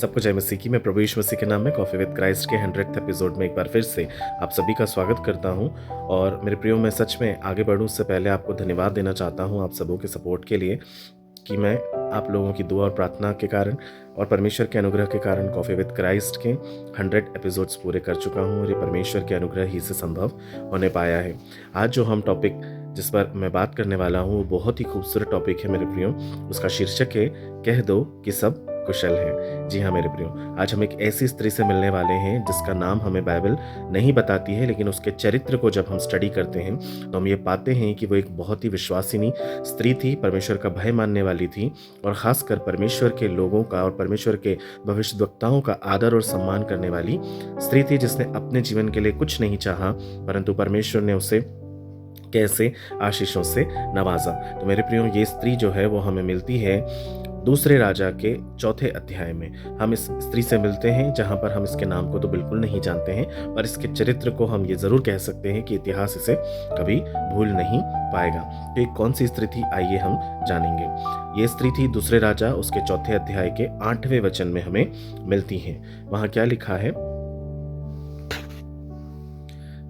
सबको जय मसीह की। मैं प्रभु यीशु मसीह के नाम में कॉफ़ी विद क्राइस्ट के 100th एपिसोड में एक बार फिर से आप सभी का स्वागत करता हूं। और मेरे प्रियो, मैं सच में आगे बढ़ूं उससे पहले आपको धन्यवाद देना चाहता हूं आप सबों के सपोर्ट के लिए, कि मैं आप लोगों की दुआ और प्रार्थना के कारण और परमेश्वर के अनुग्रह के कारण कॉफ़ी विद क्राइस्ट के 100 एपिसोड्स पूरे कर चुका हूँ और ये परमेश्वर के अनुग्रह ही से संभव होने पाया है। आज जो हम टॉपिक जिस पर मैं बात करने वाला हूँ वो बहुत ही खूबसूरत टॉपिक है मेरे प्रियो। उसका शीर्षक है, कह दो कि सब कुशल है। जी हाँ मेरे प्रियो, आज हम एक ऐसी स्त्री से मिलने वाले हैं जिसका नाम हमें बाइबल नहीं बताती है, लेकिन उसके चरित्र को जब हम स्टडी करते हैं तो हम ये पाते हैं कि वो एक बहुत ही विश्वासिनी स्त्री थी, परमेश्वर का भय मानने वाली थी और ख़ासकर परमेश्वर के लोगों का और परमेश्वर के भविष्यद्वक्ताओं का आदर और सम्मान करने वाली स्त्री थी, जिसने अपने जीवन के लिए कुछ नहीं चाहा परंतु परमेश्वर ने उसे कैसे आशीषों से नवाजा। तो मेरे प्रियो, ये स्त्री जो है वो हमें मिलती है दूसरे राजा के 4थे अध्याय में। हम इस स्त्री से मिलते हैं जहां पर हम इसके नाम को तो बिल्कुल नहीं जानते हैं, पर इसके चरित्र को हम ये जरूर कह सकते हैं कि इतिहास इसे कभी भूल नहीं पाएगा। तो ये कौन सी स्त्री थी, आइए हम जानेंगे। ये स्त्री थी दूसरे राजा उसके 4थे अध्याय के 8वें वचन में हमें मिलती है। वहां क्या लिखा है,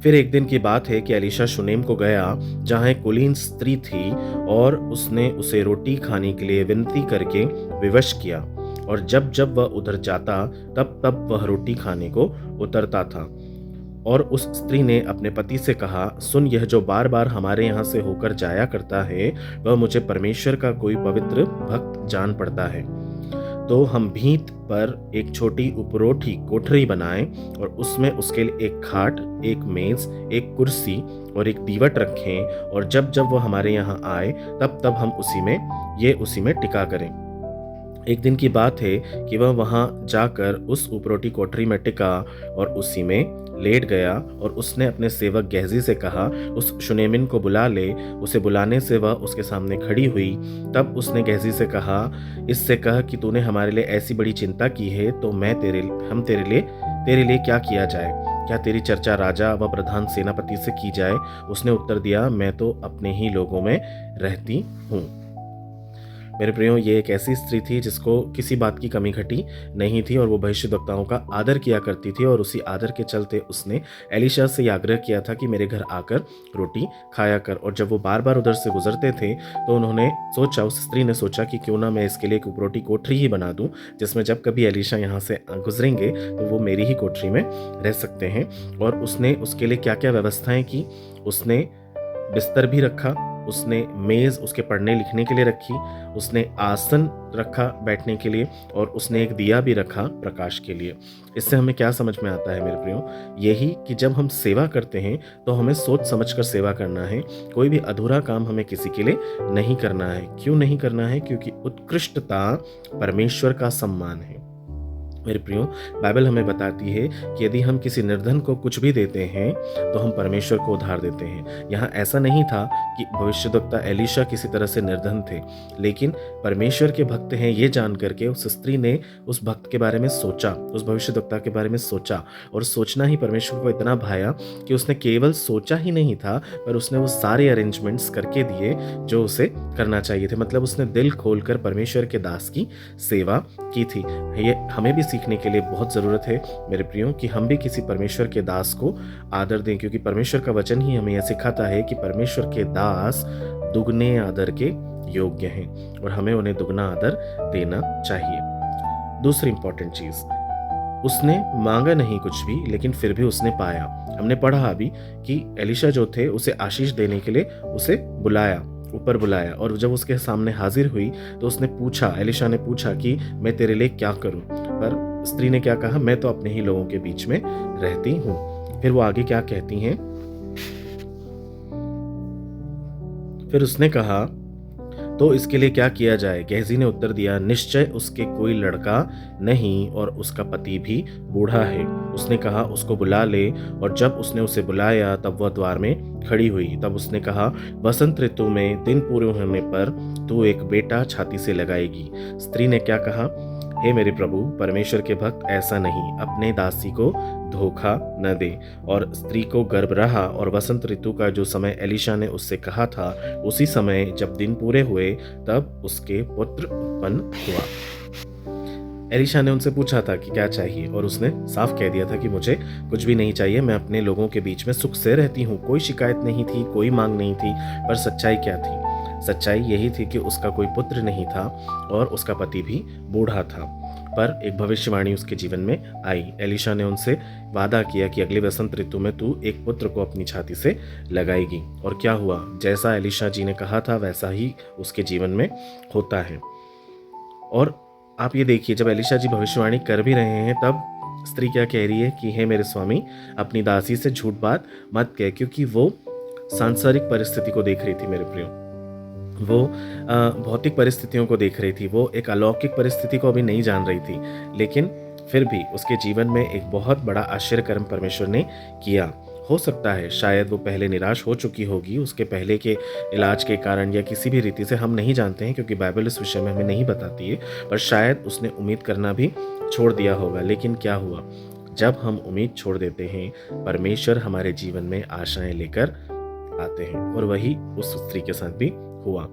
फिर एक दिन की बात है कि एलीशा शुनेम को गया जहां एक कुलीन स्त्री थी और उसने उसे रोटी खाने के लिए विनती करके विवश किया, और जब जब वह उधर जाता तब तब वह रोटी खाने को उतरता था। और उस स्त्री ने अपने पति से कहा, सुन, यह जो बार बार हमारे यहाँ से होकर जाया करता है वह मुझे परमेश्वर का कोई पवित्र भक्त जान पड़ता है। तो हम भीत पर एक छोटी उपरोठी कोठरी बनाएं और उसमें उसके लिए एक खाट, एक मेज, एक कुर्सी और एक दीवट रखें, और जब जब वो हमारे यहाँ आए तब तब हम उसी में टिका करें। एक दिन की बात है कि वह वहां जाकर उस उपरोटी कोठरी में टिका और उसी में लेट गया, और उसने अपने सेवक गेहजी से कहा, उस शुनेमिन को बुला ले। उसे बुलाने से वह उसके सामने खड़ी हुई। तब उसने गेहजी से कहा, इससे कह कि तूने हमारे लिए ऐसी बड़ी चिंता की है, तो हम तेरे लिए क्या किया जाए? क्या तेरी चर्चा राजा व प्रधान सेनापति से की जाए? उसने उत्तर दिया, मैं तो अपने ही लोगों में रहती हूँ। मेरे प्रियो, ये एक ऐसी स्त्री थी जिसको किसी बात की कमी घटी नहीं थी और वो भविष्यद्वक्ताओं का आदर किया करती थी, और उसी आदर के चलते उसने एलीशा से आग्रह किया था कि मेरे घर आकर रोटी खाया कर। और जब वो बार बार उधर से गुजरते थे तो उस स्त्री ने सोचा कि क्यों ना मैं इसके लिए एक उपरोटी कोठरी ही बना दूं, जिसमें जब कभी एलीशा यहाँ से गुजरेंगे तो वो मेरी ही कोठरी में रह सकते हैं। और उसने उसके लिए क्या क्या व्यवस्थाएं की। उसने बिस्तर भी रखा, उसने मेज़ उसके पढ़ने लिखने के लिए रखी, उसने आसन रखा बैठने के लिए, और उसने एक दिया भी रखा प्रकाश के लिए। इससे हमें क्या समझ में आता है मेरे प्रियो, यही कि जब हम सेवा करते हैं तो हमें सोच समझकर सेवा करना है। कोई भी अधूरा काम हमें किसी के लिए नहीं करना है। क्यों नहीं करना है? क्योंकि उत्कृष्टता परमेश्वर का सम्मान है। मेरे प्रियो, बाइबल हमें बताती है कि यदि हम किसी निर्धन को कुछ भी देते हैं तो हम परमेश्वर को उधार देते हैं। यहाँ ऐसा नहीं था कि भविष्यद्वक्ता एलीशा किसी तरह से निर्धन थे, लेकिन परमेश्वर के भक्त हैं ये जान करके उस स्त्री ने उस भक्त के बारे में सोचा, उस भविष्यद्वक्ता के बारे में सोचा, और सोचना ही परमेश्वर को इतना भाया कि उसने केवल सोचा ही नहीं था, पर उसने वो सारे अरेंजमेंट्स करके दिए जो उसे करना चाहिए थे। मतलब उसने दिल खोलकर परमेश्वर के दास की सेवा की थी। ये हमें भी सीखने के लिए बहुत ज़रूरत है मेरे प्रियो कि हम भी किसी परमेश्वर के दास को आदर दें, क्योंकि परमेश्वर का वचन ही हमें यह सिखाता है कि परमेश्वर के दास दुगने आदर के योग्य हैं और हमें उन्हें दुगना आदर देना चाहिए। दूसरी इंपॉर्टेंट चीज़, उसने मांगा नहीं कुछ भी, लेकिन फिर भी उसने पाया। हमने पढ़ा अभी कि एलीशा जो थे उसे आशीष देने के लिए उसे ऊपर बुलाया, और जब उसके सामने हाजिर हुई तो उसने पूछा, एलीशा ने पूछा कि मैं तेरे लिए क्या करूं? पर स्त्री ने क्या कहा, मैं तो अपने ही लोगों के बीच में रहती हूं। फिर वो आगे क्या कहती हैं, फिर उसने कहा, तो इसके लिए क्या किया जाए? गेहजी ने उत्तर दिया, निश्चय उसके कोई लड़का नहीं और उसका पति भी बूढ़ा है। उसने कहा, उसको बुला ले। और जब उसने उसे बुलाया तब वह द्वार में खड़ी हुई। तब उसने कहा, वसंत ऋतु में दिन पूरे होने पर तू एक बेटा छाती से लगाएगी। स्त्री ने क्या कहा, हे मेरे प्रभु, परमेश्वर के भक्त ऐसा नहीं, अपने दासी को धोखा न दे। और स्त्री को गर्भ रहा, और वसंत ऋतु का जो समय एलीशा ने उससे कहा था, उसी समय जब दिन पूरे हुए तब उसके पुत्र उत्पन्न हुआ। एलिशा ने उनसे पूछा था कि क्या चाहिए और उसने साफ कह दिया था कि मुझे कुछ भी नहीं चाहिए, मैं अपने लोगों के बीच में सुख से रहती हूँ। कोई शिकायत नहीं थी, कोई मांग नहीं थी। पर सच्चाई क्या थी? सच्चाई यही थी कि उसका कोई पुत्र नहीं था और उसका पति भी बूढ़ा था। पर एक भविष्यवाणी उसके जीवन में आई। एलिशा ने उनसे वादा किया कि अगले वसंत ऋतु में तू एक पुत्र को अपनी छाती से लगाएगी। और क्या हुआ? जैसा एलिशा जी ने कहा था वैसा ही उसके जीवन में होता है। और आप ये देखिए, जब एलिशा जी भविष्यवाणी कर भी रहे हैं तब स्त्री क्या कह रही है कि हे मेरे स्वामी, अपनी दासी से झूठ बात मत कह, क्योंकि वो सांसारिक परिस्थिति को देख रही थी मेरे प्रियो। वो भौतिक परिस्थितियों को देख रही थी, वो एक अलौकिक परिस्थिति को अभी नहीं जान रही थी, लेकिन फिर भी उसके जीवन में एक बहुत बड़ा आश्चर्य कर्म परमेश्वर ने किया। हो सकता है शायद वो पहले निराश हो चुकी होगी उसके पहले के इलाज के कारण या किसी भी रीति से, हम नहीं जानते हैं क्योंकि बाइबल इस विषय में हमें नहीं बताती है। पर शायद उसने उम्मीद करना भी छोड़ दिया होगा। लेकिन क्या हुआ? जब हम उम्मीद छोड़ देते हैं, परमेश्वर हमारे जीवन में आशाएं लेकर आते हैं। और वही उस स्त्री के साथ भी हुआ।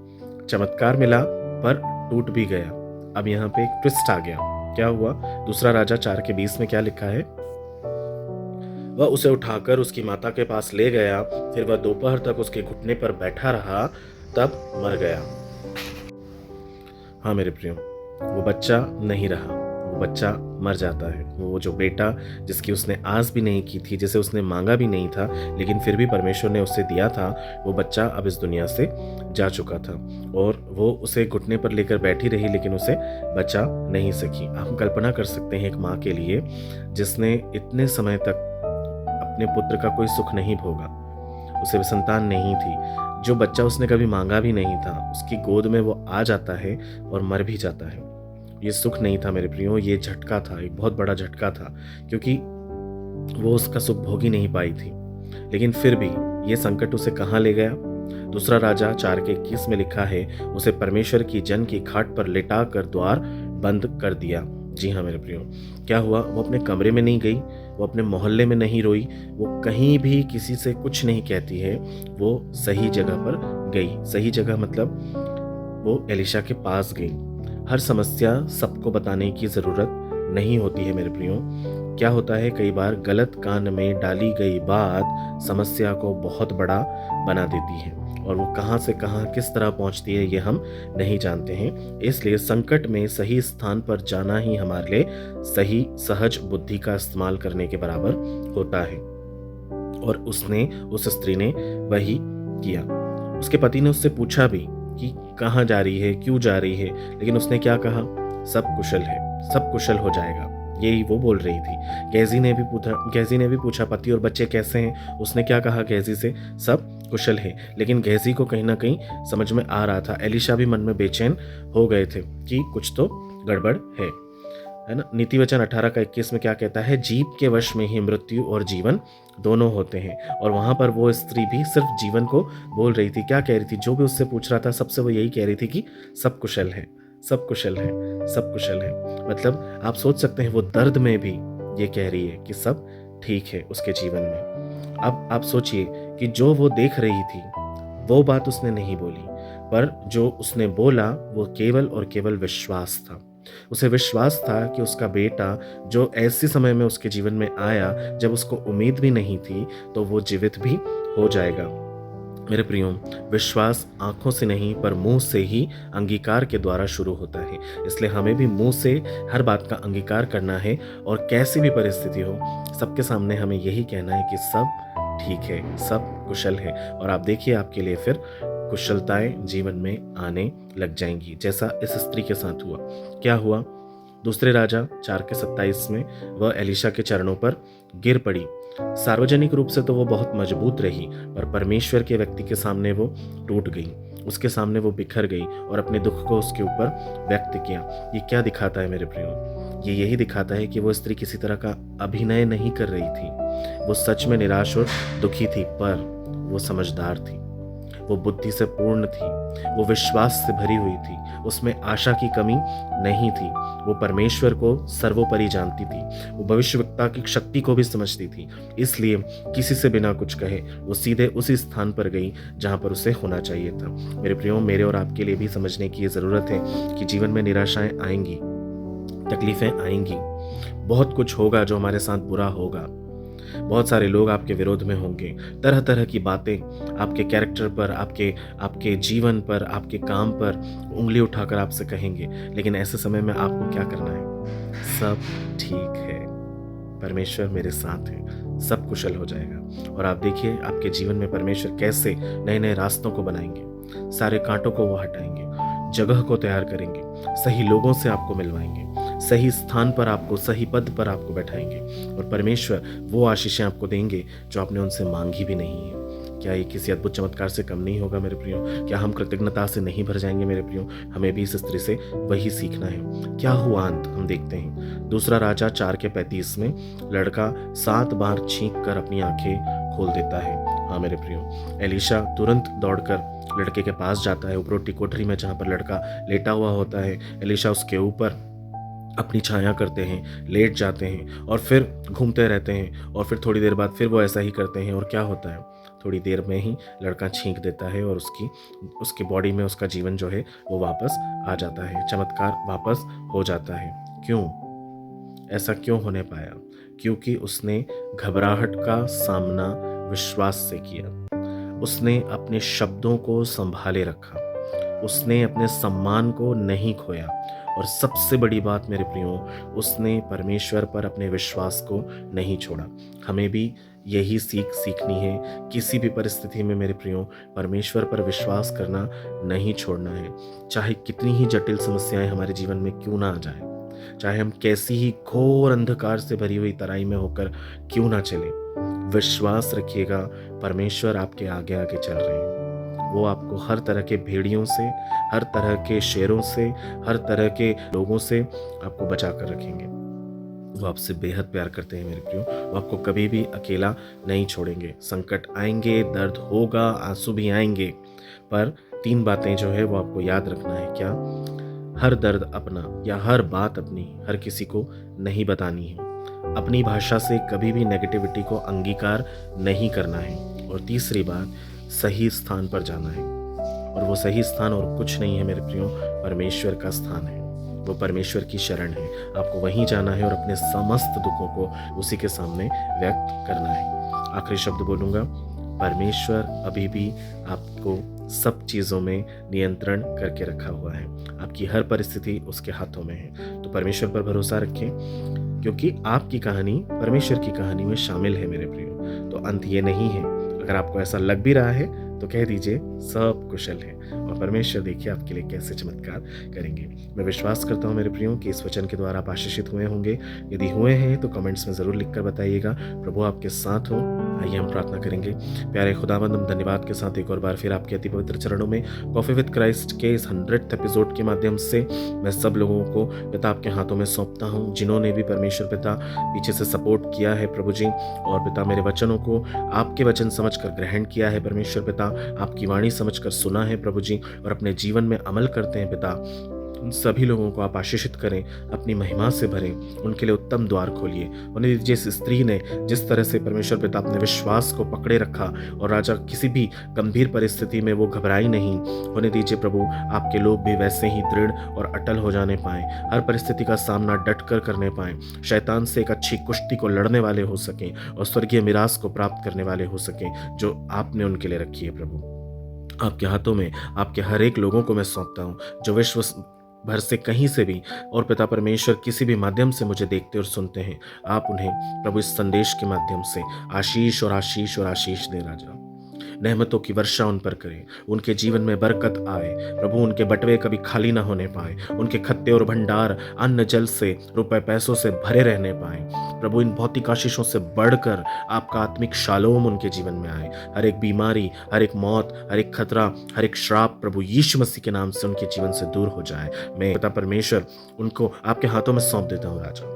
चमत्कार मिला पर टूट भी गया। अब यहाँ पे एक ट्विस्ट आ गया। क्या हुआ? दूसरा राजा 4:20 में क्या लिखा है? वह उसे उठाकर उसकी माता के पास ले गया, फिर वह दोपहर तक उसके घुटने पर बैठा रहा, तब मर गया। हाँ मेरे प्रियो, वो बच्चा नहीं रहा, वो बच्चा मर जाता है। वो जो बेटा जिसकी उसने आस भी नहीं की थी, जिसे उसने मांगा भी नहीं था, लेकिन फिर भी परमेश्वर ने उसे दिया था, वो बच्चा अब इस दुनिया से जा चुका था। और वो उसे घुटने पर लेकर बैठी रही, लेकिन उसे बचा नहीं सकी। आप कल्पना कर सकते हैं एक माँ के लिए जिसने इतने समय तक अपने पुत्र का कोई सुख नहीं भोगा, उसे संतान नहीं थी, जो बच्चा उसने कभी मांगा भी नहीं था, उसकी गोद में वो आ जाता है और मर भी जाता है। ये सुख नहीं था मेरे प्रियो, ये झटका था, एक बहुत बड़ा झटका था, क्योंकि वो उसका सुख भोग ही नहीं पाई थी। लेकिन फिर भी ये संकट उसे कहाँ ले गया? दूसरा राजा 4:21 में लिखा है, उसे परमेश्वर की जन की खाट पर लिटा कर द्वार बंद कर दिया। जी हाँ मेरे प्रियो, क्या हुआ? वो अपने कमरे में नहीं गई, वो अपने मोहल्ले में नहीं रोई, वो कहीं भी किसी से कुछ नहीं कहती है, वो सही जगह पर गई। सही जगह मतलब वो एलिशा के पास गई। हर समस्या सबको बताने की ज़रूरत नहीं होती है मेरे प्रियो। क्या होता है, कई बार गलत कान में डाली गई बात समस्या को बहुत बड़ा बना देती है, और वो कहाँ से कहाँ किस तरह पहुँचती है ये हम नहीं जानते हैं। इसलिए संकट में सही स्थान पर जाना ही हमारे लिए सही सहज बुद्धि का इस्तेमाल करने के बराबर होता है। और उस स्त्री ने वही किया। उसके पति ने उससे पूछा भी कि कहाँ जा रही है, क्यों जा रही है, लेकिन उसने क्या कहा? सब कुशल है, सब कुशल हो जाएगा, यही वो बोल रही थी। गेहजी ने भी पूछा पति और बच्चे कैसे हैं? उसने क्या कहा गेहजी से? सब कुशल है। लेकिन गेहजी को कहीं ना कहीं समझ में आ रहा था, एलिशा भी मन में बेचैन हो गए थे कि कुछ तो गड़बड़ है ना। नीति वचन 18:21 में क्या कहता है? जीव के वश में ही मृत्यु और जीवन दोनों होते हैं। और वहां पर वो स्त्री भी सिर्फ जीवन को बोल रही थी। क्या कह रही थी? जो भी उससे पूछ रहा था सबसे वो यही कह रही थी कि सब कुशल है, सब कुशल है, सब कुशल है। मतलब आप सोच सकते हैं वो दर्द में भी ये कह रही है कि सब ठीक है उसके जीवन में। अब आप सोचिए कि जो वो देख रही थी वो बात उसने नहीं बोली, पर जो उसने बोला वो केवल और केवल विश्वास था। उसे विश्वास था कि उसका बेटा जो ऐसे समय में उसके जीवन में आया जब उसको उम्मीद भी नहीं थी, तो वो जीवित भी हो जाएगा। मेरे प्रियो, विश्वास आंखों से नहीं पर मुंह से ही अंगीकार के द्वारा शुरू होता है। इसलिए हमें भी मुंह से हर बात का अंगीकार करना है, और कैसी भी परिस्थिति हो सबके सामने हमें यही कहना है कि सब ठीक है, सब कुशल है। और आप देखिए आपके लिए फिर कुशलताएं जीवन में आने लग जाएंगी, जैसा इस स्त्री के साथ हुआ। क्या हुआ? दूसरे राजा 4:27 में वह एलिशा के चरणों पर गिर पड़ी। सार्वजनिक रूप से तो वो बहुत मजबूत रही, पर परमेश्वर के व्यक्ति के सामने वो टूट गई, उसके सामने वो बिखर गई और अपने दुख को उसके ऊपर व्यक्त किया। ये क्या दिखाता है मेरे प्रियो? ये यही दिखाता है कि वो स्त्री किसी तरह का अभिनय नहीं कर रही थी। वो सच में निराश और दुखी थी, पर वो समझदार थी, वो बुद्धि से पूर्ण थी, वो विश्वास से भरी हुई थी, उसमें आशा की कमी नहीं थी। वो परमेश्वर को सर्वोपरि जानती थी, वो भविष्यवक्ता की शक्ति को भी समझती थी। इसलिए किसी से बिना कुछ कहे वो सीधे उसी स्थान पर गई जहां पर उसे होना चाहिए था। मेरे प्रियो, मेरे और आपके लिए भी समझने की ये ज़रूरत है कि जीवन में निराशाएं आएंगी, तकलीफ़ें आएँगी, बहुत कुछ होगा जो हमारे साथ बुरा होगा। बहुत सारे लोग आपके विरोध में होंगे, तरह-तरह की बातें आपके कैरेक्टर पर, आपके आपके जीवन पर, आपके काम पर उँगली उठाकर आपसे कहेंगे। लेकिन ऐसे समय में आपको क्या करना है? सब ठीक है, परमेश्वर मेरे साथ है, सब कुशल हो जाएगा। और आप देखिए आपके जीवन में परमेश्वर कैसे नए-नए रास्तों को बनाएँगे, सारे काँटों को वो हटाएँगे, जगह को तैयार करेंगे, सही लोगों से आपको मिलवाएँगे, सही स्थान पर आपको, सही पद पर आपको बैठाएँगे और परमेश्वर वो आशीषें आपको देंगे जो आपने उनसे माँगी भी नहीं है। क्या ये किसी अद्भुत चमत्कार से कम नहीं होगा मेरे प्रियो? क्या हम कृतज्ञता से नहीं भर जाएँगे मेरे प्रियो? हमें भी इस स्त्री से वही सीखना है। क्या हुआ अंत हम देखते हैं। दूसरा राजा 4 के 35 में लड़का 7 बार छींक कर अपनी आँखें खोल देता है। हाँ मेरे प्रियो, एलीशा तुरंत दौड़कर लड़के के पास जाता है, उपरोटी कोठरी में जहाँ पर लड़का लेटा हुआ होता है। एलीशा उसके ऊपर अपनी छाया करते हैं, लेट जाते हैं और फिर घूमते रहते हैं और फिर थोड़ी देर बाद फिर वो ऐसा ही करते हैं और क्या होता है, थोड़ी देर में ही लड़का छींक देता है और उसकी बॉडी में उसका जीवन जो है वो वापस आ जाता है, चमत्कार वापस हो जाता है। क्यों? ऐसा क्यों होने पाया? क्योंकि उसने घबराहट का सामना विश्वास से किया। उसने अपने शब्दों को संभाले रखा, उसने अपने सम्मान को नहीं खोया और सबसे बड़ी बात मेरे प्रियो, उसने परमेश्वर पर अपने विश्वास को नहीं छोड़ा। हमें भी यही सीखनी है। किसी भी परिस्थिति में मेरे प्रियो परमेश्वर पर विश्वास करना नहीं छोड़ना है। चाहे कितनी ही जटिल समस्याएं हमारे जीवन में क्यों ना आ जाए, चाहे हम कैसी ही घोर अंधकार से भरी हुई तराई में होकर क्यों ना चले, विश्वास रखिएगा परमेश्वर आपके आगे आगे चल रहे हैं। वो आपको हर तरह के भेड़ियों से, हर तरह के शेरों से, हर तरह के लोगों से आपको बचा कर रखेंगे। वो आपसे बेहद प्यार करते हैं मेरे प्रियो। वो आपको कभी भी अकेला नहीं छोड़ेंगे। संकट आएंगे, दर्द होगा, आंसू भी आएंगे, पर 3 बातें जो है वो आपको याद रखना है। क्या? हर दर्द अपना या हर बात अपनी हर किसी को नहीं बतानी है। अपनी भाषा से कभी भी नेगेटिविटी को अंगीकार नहीं करना है। और तीसरी बात, सही स्थान पर जाना है और वो सही स्थान और कुछ नहीं है मेरे प्रियो, परमेश्वर का स्थान है। वो परमेश्वर की शरण है। आपको वहीं जाना है और अपने समस्त दुखों को उसी के सामने व्यक्त करना है। आखिरी शब्द बोलूँगा, परमेश्वर अभी भी आपको सब चीज़ों में नियंत्रण करके रखा हुआ है। आपकी हर परिस्थिति उसके हाथों में है। तो परमेश्वर पर भरोसा रखें, क्योंकि आपकी कहानी परमेश्वर की कहानी में शामिल है मेरे प्रियो। तो अंत ये नहीं है। अगर आपको ऐसा लग भी रहा है तो कह दीजिए सब कुशल है और परमेश्वर देखिए आपके लिए कैसे चमत्कार करेंगे। मैं विश्वास करता हूँ मेरे प्रियो कि इस वचन के द्वारा आप आशीषित हुए होंगे। यदि हुए हैं तो कमेंट्स में ज़रूर लिखकर बताइएगा। प्रभु आपके साथ हो। आइए हम प्रार्थना करेंगे। प्यारे खुदावंद, हम धन्यवाद के साथ एक और बार फिर आपके अति पवित्र चरणों में कॉफी विद क्राइस्ट के इस 100th एपिसोड के माध्यम से मैं सब लोगों को पिता आपके हाथों में सौंपता हूँ, जिन्होंने भी परमेश्वर पिता पीछे से सपोर्ट किया है प्रभु जी, और पिता मेरे वचनों को आपके वचन समझकर ग्रहण किया है परमेश्वर पिता, आपकी वाणी समझकर सुना है प्रभु जी और अपने जीवन में अमल करते हैं पिता। उन सभी लोगों को आप आशीषित करें, अपनी महिमा से भरें, उनके लिए उत्तम द्वार खोलिए। उन्हें जिस स्त्री ने जिस तरह से परमेश्वर पिता अपने विश्वास को पकड़े रखा और राजा किसी भी गंभीर परिस्थिति में वो घबराई नहीं, उन्हें दीजिए प्रभु आपके लोग भी वैसे ही दृढ़ और अटल हो जाने पाएं, हर परिस्थिति का सामना डट कर करने पाएं, शैतान से एक अच्छी कुश्ती को लड़ने वाले हो सकें और स्वर्गीय मिरास को प्राप्त करने वाले हो सकें जो आपने उनके लिए रखी है। प्रभु आपके हाथों में आपके हर एक लोगों को मैं सौंपता हूँ जो विश्व भर से कहीं से भी और पिता परमेश्वर किसी भी माध्यम से मुझे देखते और सुनते हैं। आप उन्हें प्रभु इस संदेश के माध्यम से आशीष और आशीष और आशीष दे राजा। नेमतों की वर्षा उन पर करें, उनके जीवन में बरकत आए प्रभु, उनके बटवे कभी खाली ना होने पाए, उनके खत्ते और भंडार अन्न जल से रुपए पैसों से भरे रहने पाए प्रभु। इन भौतिक आशीषों से बढ़कर आपका आत्मिक शालोम उनके जीवन में आए। हर एक बीमारी, हर एक मौत, हर एक खतरा, हर एक श्राप प्रभु यीशु मसीह के नाम से उनके जीवन से दूर हो जाए। मैं पिता परमेश्वर उनको आपके हाथों में सौंप देता हूँ राजा,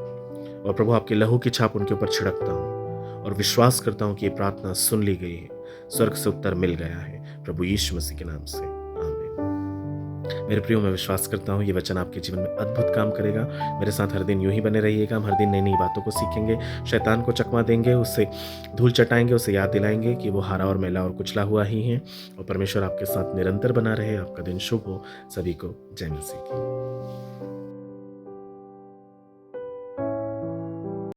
और प्रभु आपके लहू की छाप उनके ऊपर छिड़कता हूँ और विश्वास करता हूँ कि ये प्रार्थना सुन ली गई है, स्वर्ग से उत्तर मिल गया है प्रभु यीशु मसीह के नाम से, आमीन। मेरे प्रियो, मैं विश्वास करता हूँ ये वचन आपके जीवन में अद्भुत काम करेगा। मेरे साथ हर दिन यूं ही बने रहिएगा। हम हर दिन नई नई बातों को सीखेंगे, शैतान को चकमा देंगे, उससे धूल चटाएंगे, उसे याद दिलाएंगे कि वो हारा और मैला और कुचला हुआ ही है। और परमेश्वर आपके साथ निरंतर बना रहे। आपका दिन शुभ हो। सभी को जय मसीह की।